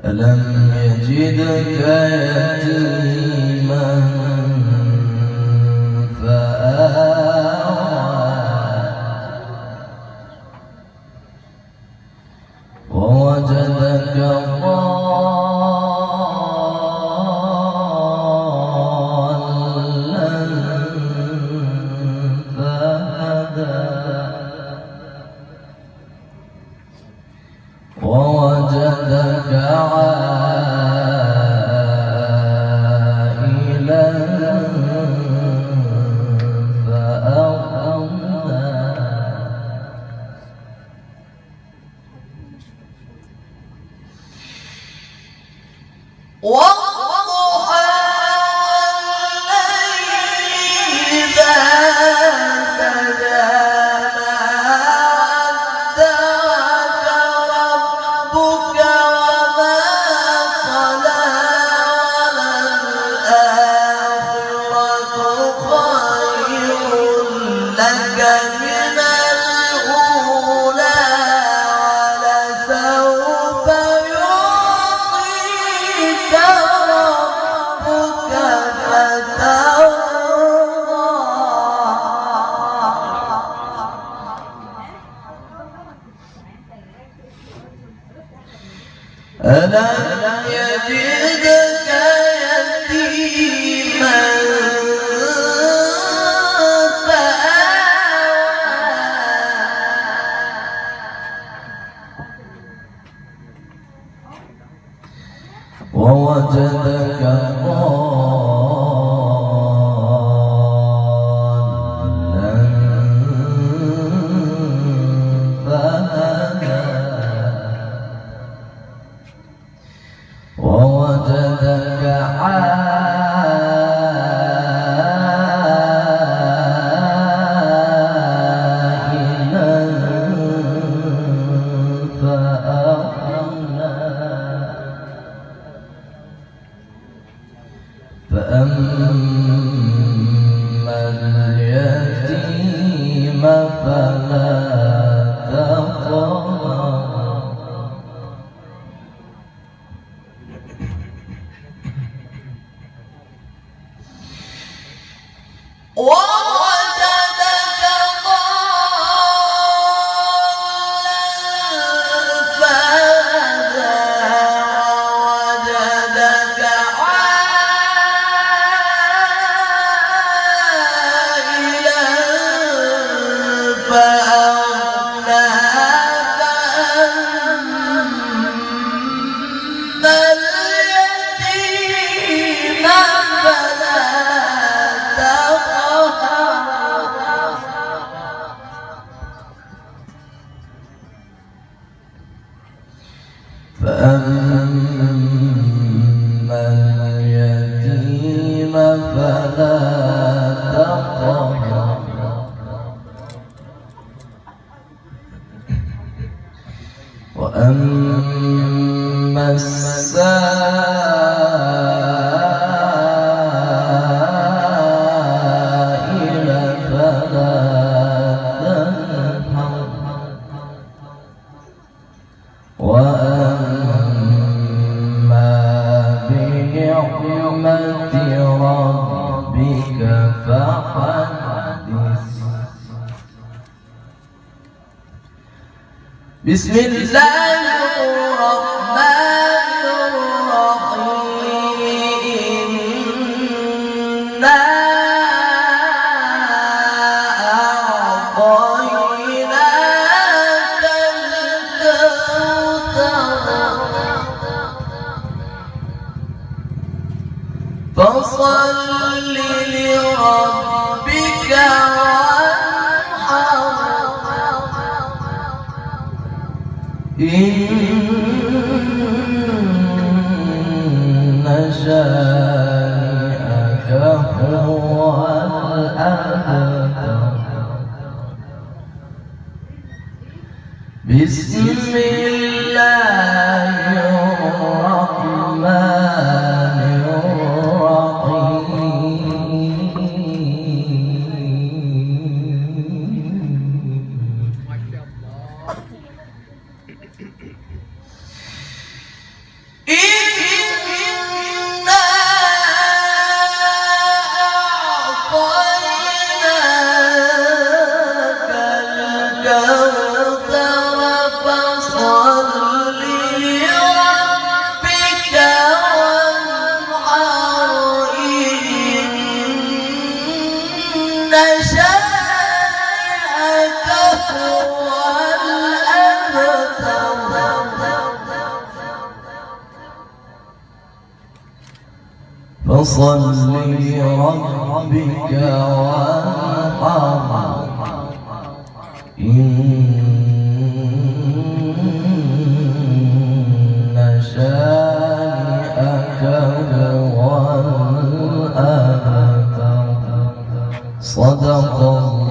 ألم يجدك يتيما فآوى ووجدك ضالا فهدى ووجدك عائلا فأغنى والضحى والليل إذا سجى ألم يجدك يتيما فآوى ووجدك ضالا فهدى ووجدك عائلا فأغنى فأما اليتيم فلا تقهر ووجدك ضالا فهدى ووجدك عائلا فأغنى فأما اليتيم فلا فأما اليتيم فلا تقهر وأما السائل فلا تنهر وأما بنعمة ربك فحدث بسم الله الرحمن الرحيم إنا أعطيناك الكوثر فصل لربك وانحر إن شانئك هو الأبتر. بسم الله الرحمن فصل لربك وانحر إن شانئك هو الأبتر. صدق الله.